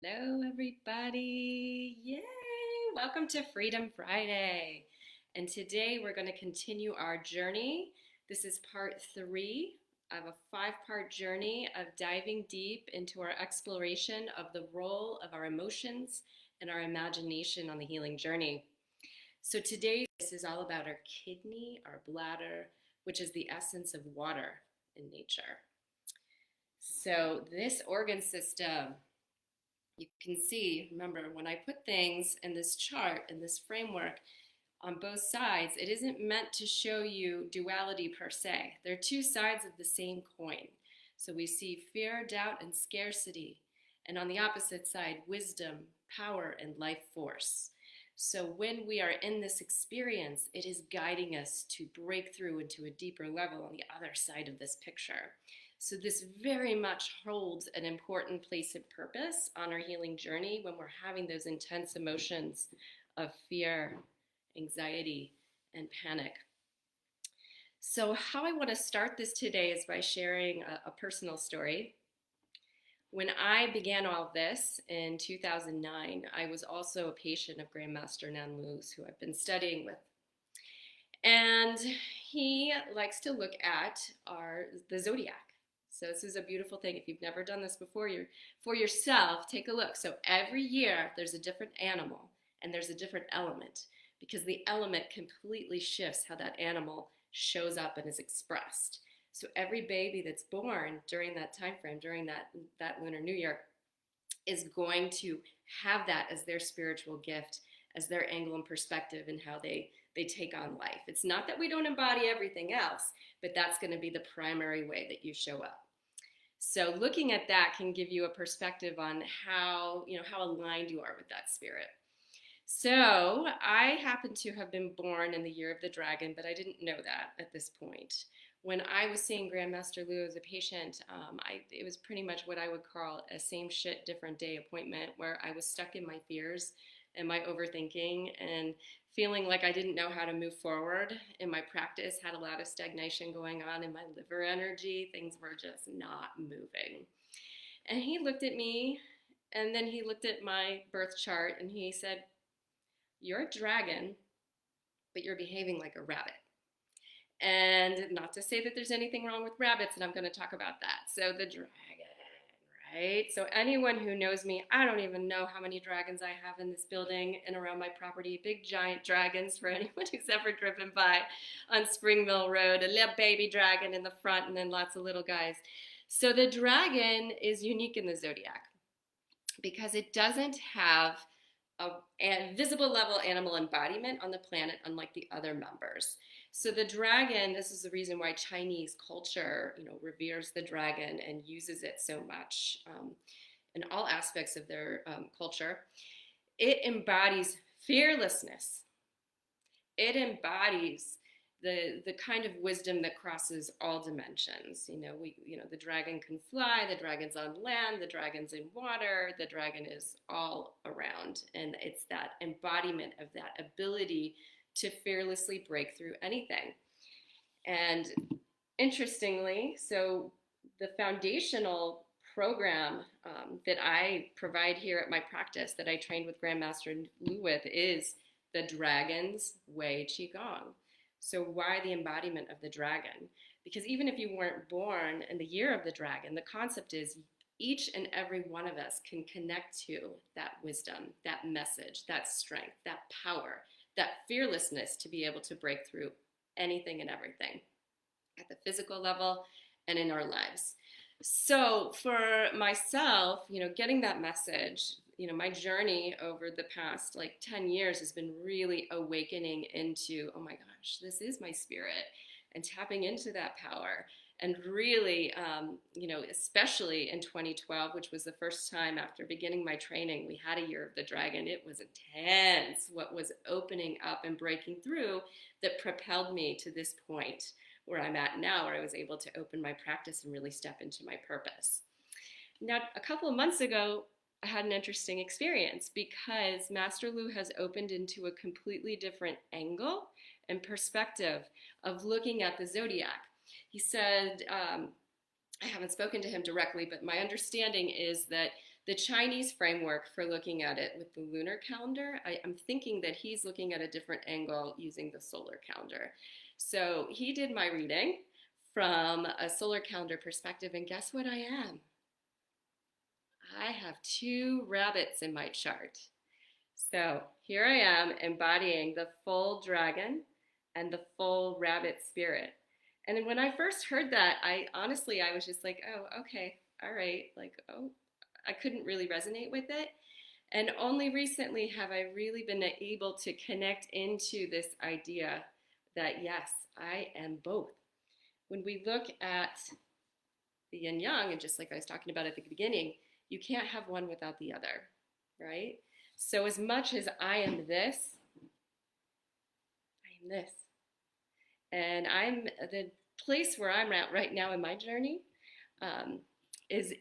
Hello, everybody. Yay! Welcome to Freedom Friday. And today we're going to continue our journey. This is part three of a five-part journey of diving deep into our exploration of the role of our emotions and our imagination on the healing journey. So today, this is all about our kidney, our bladder, which is the essence of water in nature. So, this organ system, you can see, remember, when I put things in this chart, in this framework, on both sides, it isn't meant to show you duality per se. They're two sides of the same coin. So we see fear, doubt, and scarcity. And on the opposite side, wisdom, power, and life force. So when we are in this experience, it is guiding us to break through into a deeper level on the other side of this picture. So this very much holds an important place and purpose on our healing journey when we're having those intense emotions of fear, anxiety, and panic. So how I want to start this today is by sharing a personal story. When I began all this in 2009, I was also a patient of Grandmaster Nan Luz, who I've been studying with. And he likes to look at the zodiac. So this is a beautiful thing. If you've never done this before, for yourself, take a look. So every year there's a different animal and there's a different element because the element completely shifts how that animal shows up and is expressed. So every baby that's born during that time frame, during that Lunar New Year, is going to have that as their spiritual gift, as their angle and perspective and how they take on life. It's not that we don't embody everything else, but that's going to be the primary way that you show up. So looking at that can give you a perspective on how aligned you are with that spirit. So I happen to have been born in the year of the dragon, but I didn't know that at this point. When I was seeing Grandmaster Lu as a patient, it was pretty much what I would call a same shit, different day appointment where I was stuck in my fears and my overthinking and feeling like I didn't know how to move forward in my practice, had a lot of stagnation going on in my liver energy. Things were just not moving. And he looked at me and then he looked at my birth chart and he said, "You're a dragon, but you're behaving like a rabbit." And not to say that there's anything wrong with rabbits, and I'm going to talk about that. So the dragon, right? So anyone who knows me, I don't even know how many dragons I have in this building and around my property. Big giant dragons for anyone who's ever driven by on Springville Road. A little baby dragon in the front and then lots of little guys. So the dragon is unique in the zodiac because it doesn't have a visible level animal embodiment on the planet, unlike the other members. So the dragon, this is the reason why Chinese culture, reveres the dragon and uses it so much in all aspects of their culture. It embodies fearlessness. It embodies the kind of wisdom that crosses all dimensions. The dragon can fly, the dragon's on land, the dragon's in water, the dragon is all around. And it's that embodiment of that ability to fearlessly break through anything. And interestingly, so the foundational program that I provide here at my practice that I trained with Grandmaster Lu with is the Dragon's Way Qigong. So why the embodiment of the dragon? Because even if you weren't born in the year of the dragon, the concept is each and every one of us can connect to that wisdom, that message, that strength, that power, that fearlessness to be able to break through anything and everything at the physical level and in our lives. So for myself, getting that message, my journey over the past like 10 years has been really awakening into, oh my gosh, this is my spirit, and tapping into that power. And really, especially in 2012, which was the first time after beginning my training, we had a year of the dragon. It was intense what was opening up and breaking through that propelled me to this point where I'm at now, where I was able to open my practice and really step into my purpose. Now, a couple of months ago, I had an interesting experience because Master Lu has opened into a completely different angle and perspective of looking at the zodiac. He said, I haven't spoken to him directly, but my understanding is that the Chinese framework for looking at it with the lunar calendar, I'm thinking that he's looking at a different angle using the solar calendar. So he did my reading from a solar calendar perspective, and guess what I am? I have 2 rabbits in my chart. So here I am embodying the full dragon and the full rabbit spirit. And when I first heard that, I was just like, oh, okay, all right. Like, oh, I couldn't really resonate with it. And only recently have I really been able to connect into this idea that yes, I am both. When we look at the yin yang, and just like I was talking about at the beginning, you can't have one without the other, right? So as much as I am this, I am this. And I'm the place where I'm at right now in my journey is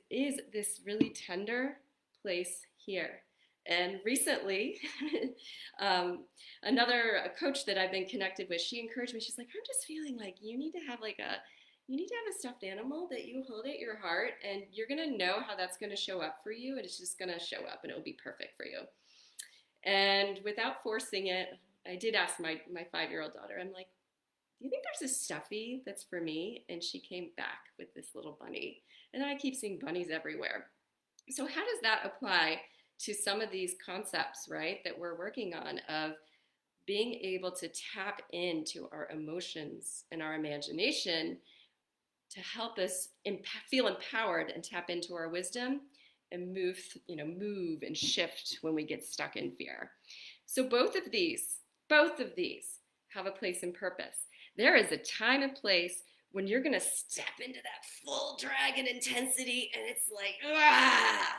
this really tender place here. And recently, another coach that I've been connected with, she encouraged me. She's like, I'm just feeling like you need to have a stuffed animal that you hold at your heart, and you're gonna know how that's gonna show up for you, and it's just gonna show up, and it'll be perfect for you. And without forcing it, I did ask my 5-year-old daughter. I'm like, do you think there's a stuffy that's for me? And she came back with this little bunny. And I keep seeing bunnies everywhere. So how does that apply to some of these concepts, right, that we're working on of being able to tap into our emotions and our imagination to help us feel empowered and tap into our wisdom and move and shift when we get stuck in fear. So both of these have a place and purpose. There is a time and place when you're going to step into that full dragon intensity, and it's like, ah!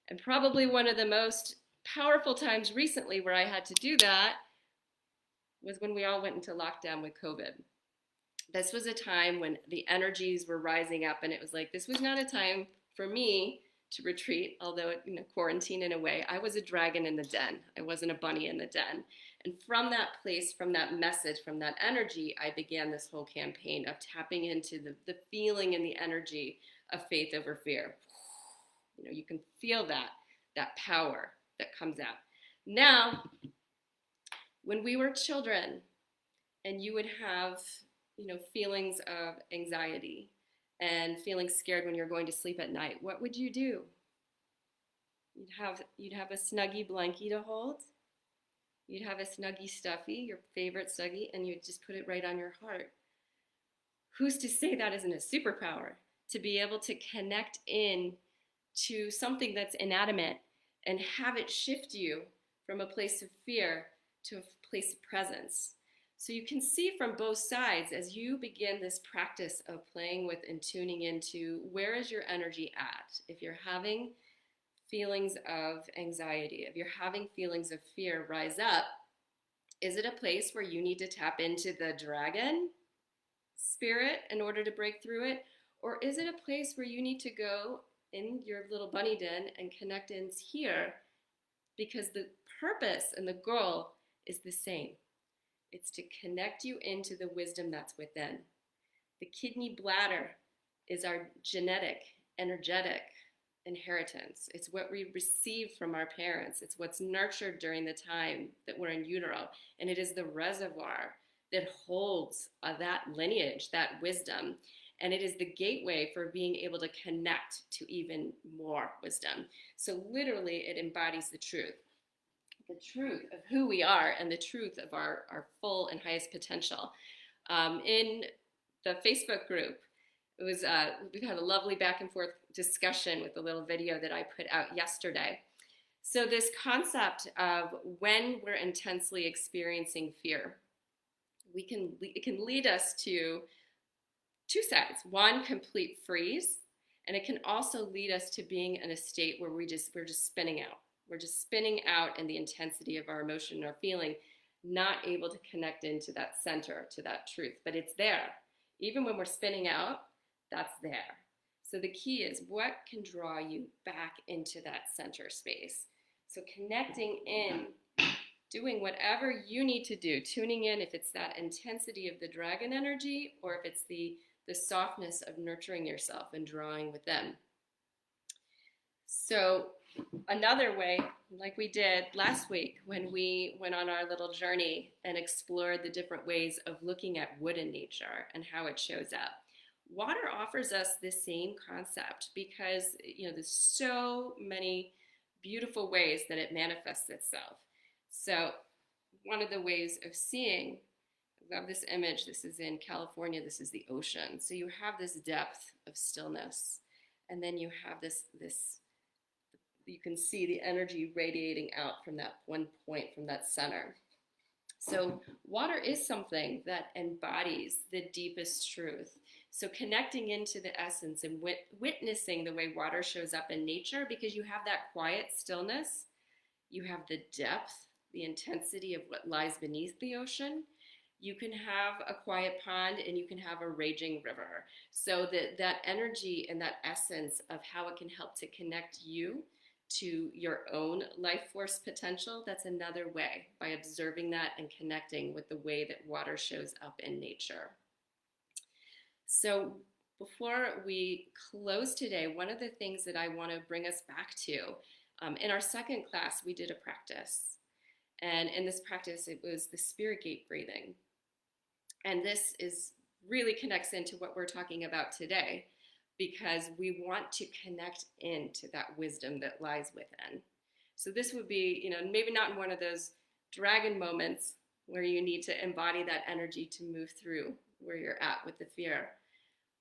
And probably one of the most powerful times recently where I had to do that was when we all went into lockdown with COVID. This was a time when the energies were rising up, and it was like, this was not a time for me to retreat, although quarantine in a way. I was a dragon in the den. I wasn't a bunny in the den. And from that place, from that message, from that energy, I began this whole campaign of tapping into the feeling and the energy of faith over fear. You can feel that power that comes out. Now, when we were children and you would have, feelings of anxiety and feeling scared when you're going to sleep at night, what would you do? You'd have a Snuggie blankie to hold. You'd have a Snuggie stuffy, your favorite Snuggie, and you'd just put it right on your heart. Who's to say that isn't a superpower? To be able to connect in to something that's inanimate and have it shift you from a place of fear to a place of presence. So you can see from both sides as you begin this practice of playing with and tuning into where is your energy at. If you're having feelings of anxiety, if you're having feelings of fear rise up, is it a place where you need to tap into the dragon spirit in order to break through it? Or is it a place where you need to go in your little bunny den and connect in here? Because the purpose and the goal is the same. It's to connect you into the wisdom that's within. The kidney bladder is our genetic, energetic inheritance. It's what we receive from our parents. It's what's nurtured during the time that we're in utero. And it is the reservoir that holds that lineage, that wisdom. And it is the gateway for being able to connect to even more wisdom. So literally, it embodies the truth of who we are and the truth of our full and highest potential. In the Facebook group, we've had a lovely back and forth discussion with the little video that I put out yesterday. So this concept of when we're intensely experiencing fear, it can lead us to 2 sides. One, complete freeze, and it can also lead us to being in a state where we're just spinning out. We're just spinning out in the intensity of our emotion or feeling, not able to connect into that center, to that truth. But it's there. Even when we're spinning out, that's there. So the key is what can draw you back into that center space. So connecting in, doing whatever you need to do, tuning in if it's that intensity of the dragon energy or if it's the softness of nurturing yourself and drawing with them. So another way, like we did last week when we went on our little journey and explored the different ways of looking at wood in nature and how it shows up. Water offers us the same concept because there's so many beautiful ways that it manifests itself. So one of the ways of seeing, I love this image. This is in California. This is the ocean. So you have this depth of stillness, and then you have this you can see the energy radiating out from that one point, from that center. So water is something that embodies the deepest truth. So connecting into the essence and witnessing the way water shows up in nature, because you have that quiet stillness, you have the depth, the intensity of what lies beneath the ocean. You can have a quiet pond and you can have a raging river. So that energy and that essence of how it can help to connect you to your own life force potential, that's another way, by observing that and connecting with the way that water shows up in nature. So before we close today, one of the things that I want to bring us back to, in our second class, we did a practice. And in this practice, it was the spirit gate breathing. And this really connects into what we're talking about today, because we want to connect into that wisdom that lies within. So this would be, maybe not in one of those dragon moments where you need to embody that energy to move through where you're at with the fear,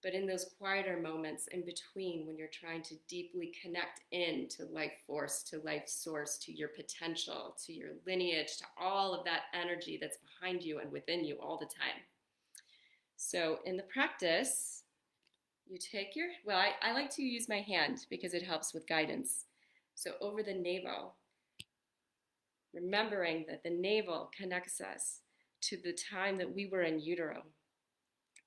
but in those quieter moments in between, when you're trying to deeply connect into life force, to life source, to your potential, to your lineage, to all of that energy that's behind you and within you all the time. So in the practice, you take I like to use my hand because it helps with guidance. So over the navel, remembering that the navel connects us to the time that we were in utero.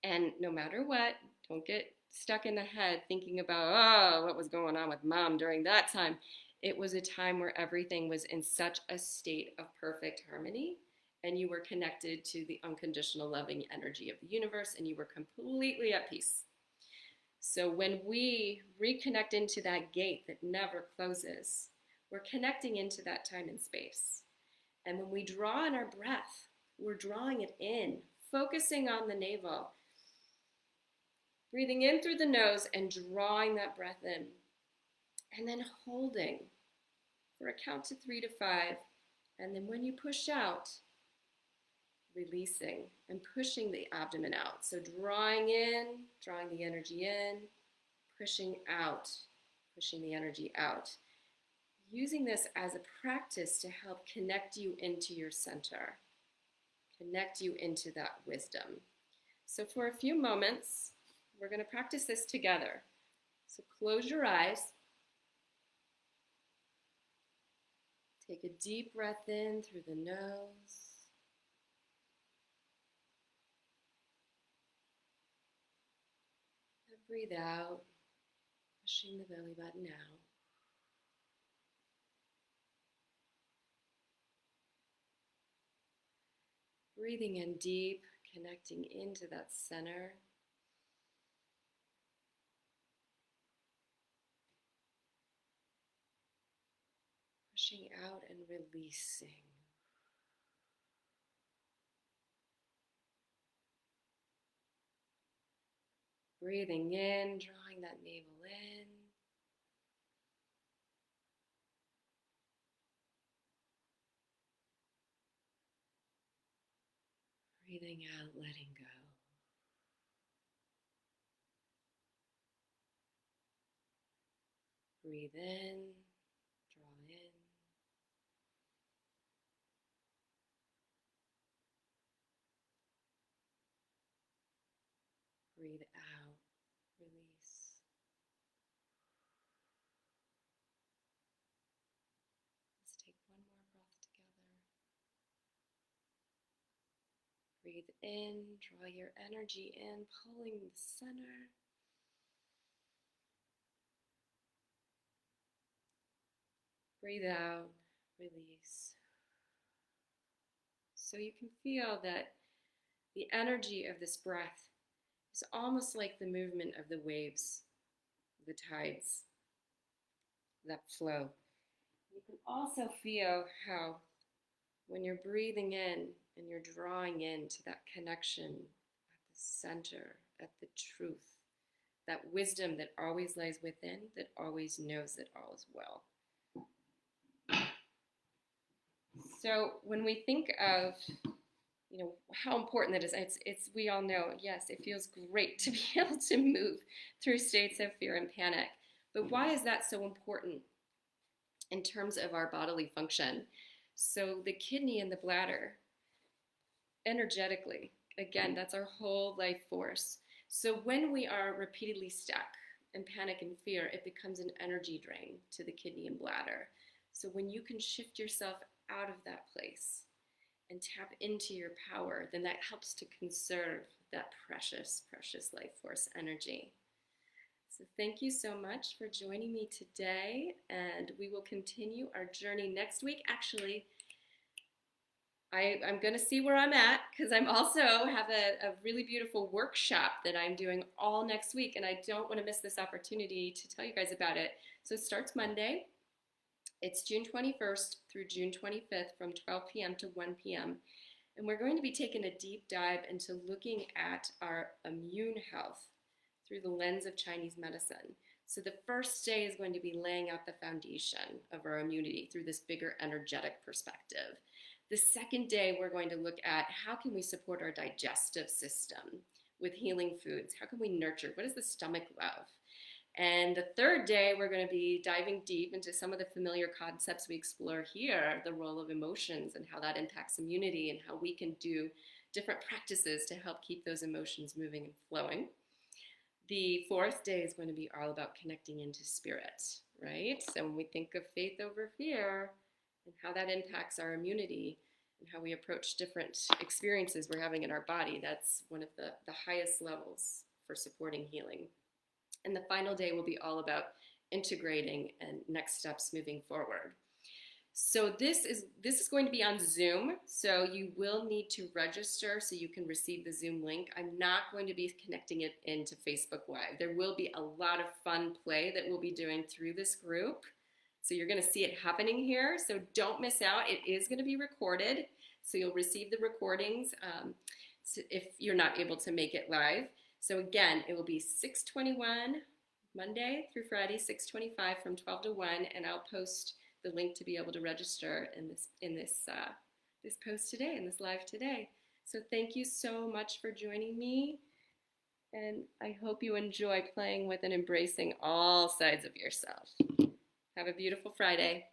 And no matter what, don't get stuck in the head thinking about, what was going on with mom during that time. It was a time where everything was in such a state of perfect harmony, and you were connected to the unconditional loving energy of the universe, and you were completely at peace. So when we reconnect into that gate that never closes, we're connecting into that time and space. And when we draw in our breath, we're drawing it in, focusing on the navel, breathing in through the nose and drawing that breath in. And then holding for a count to 3 to 5. And then when you push out, releasing and pushing the abdomen out. So drawing in, drawing the energy in, pushing out, pushing the energy out. Using this as a practice to help connect you into your center, connect you into that wisdom. So for a few moments, we're going to practice this together. So close your eyes. Take a deep breath in through the nose. And breathe out, pushing the belly button out. Breathing in deep, connecting into that center. Pushing out and releasing. Breathing in, drawing that navel in. Breathing out, letting go. Breathe in, draw in. Breathe out, release. Let's take one more breath together. Breathe in, draw your energy in, pulling the center. Breathe out, release. So you can feel that the energy of this breath is almost like the movement of the waves, the tides. that flow. You can also feel how when you're breathing in and you're drawing into that connection at the center, at the truth, that wisdom that always lies within, that always knows that all is well. So when we think of, how important that is, it's we all know, yes, it feels great to be able to move through states of fear and panic. But why is that so important in terms of our bodily function? So the kidney and the bladder, energetically, again, that's our whole life force. So when we are repeatedly stuck in panic and fear, it becomes an energy drain to the kidney and bladder. So when you can shift yourself out of that place and tap into your power, then that helps to conserve that precious, precious life force energy. So thank you so much for joining me today, and we will continue our journey next week. Actually, I'm going to see where I'm at, because I'm also have a really beautiful workshop that I'm doing all next week, and I don't want to miss this opportunity to tell you guys about it. So it starts Monday. It's June 21st through June 25th from 12 p.m. to 1 p.m. And we're going to be taking a deep dive into looking at our immune health through the lens of Chinese medicine. So the first day is going to be laying out the foundation of our immunity through this bigger energetic perspective. The second day, we're going to look at how can we support our digestive system with healing foods? How can we nurture? What does the stomach love? And the third day, we're going to be diving deep into some of the familiar concepts we explore here, the role of emotions and how that impacts immunity, and how we can do different practices to help keep those emotions moving and flowing. The fourth day is going to be all about connecting into spirit, right? So when we think of faith over fear and how that impacts our immunity and how we approach different experiences we're having in our body, that's one of the highest levels for supporting healing. And the final day will be all about integrating and next steps moving forward. So this is going to be on Zoom, so you will need to register so you can receive the Zoom link. I'm not going to be connecting it into Facebook Live. There will be a lot of fun play that we'll be doing through this group. So you're going to see it happening here, so don't miss out. It is going to be recorded, so you'll receive the recordings if you're not able to make it live. So again, it will be 6/21, Monday through Friday, 6/25 from 12 to 1, and I'll post the link to be able to register in this post today, in this live today. So thank you so much for joining me, and I hope you enjoy playing with and embracing all sides of yourself. Have a beautiful Friday.